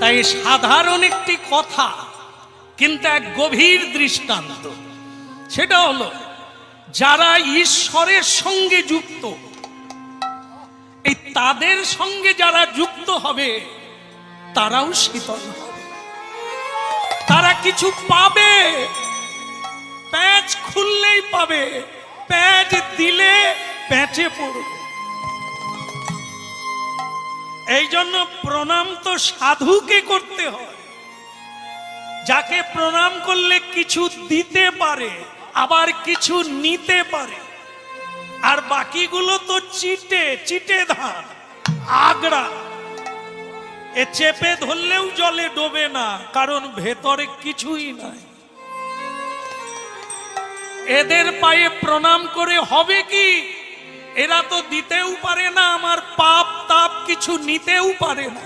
তাই সাধারণ একটি কথা কিন্তু এক গভীর দৃষ্টান্ত। সেটা হলো যারা ঈশ্বরের সঙ্গে যুক্ত, এই তাদের সঙ্গে যারা যুক্ত হবে তারাও শীতল হবে, তারা কিছু পাবে। প্যাঁচ খুললেই পাবে, প্যাঁচ দিলে প্যাঁচে পড়বে। এই জন্য প্রণাম তো সাধুকে করতে হয়, যাকে প্রণাম করলে কিছু দিতে পারে আবার কিছু নিতে পারে। আর বাকিগুলো তো চিটে চিটে ধান, আগড়া। এ চেপে ধরলেও জলে ডোবে না, কারণ ভেতরে কিছুই নাই। এদের পায়ে প্রণাম করে হবে কি? এরা তো দিতেও পারে না, আমার পাপ তাপ কিছু নিতেও পারে না।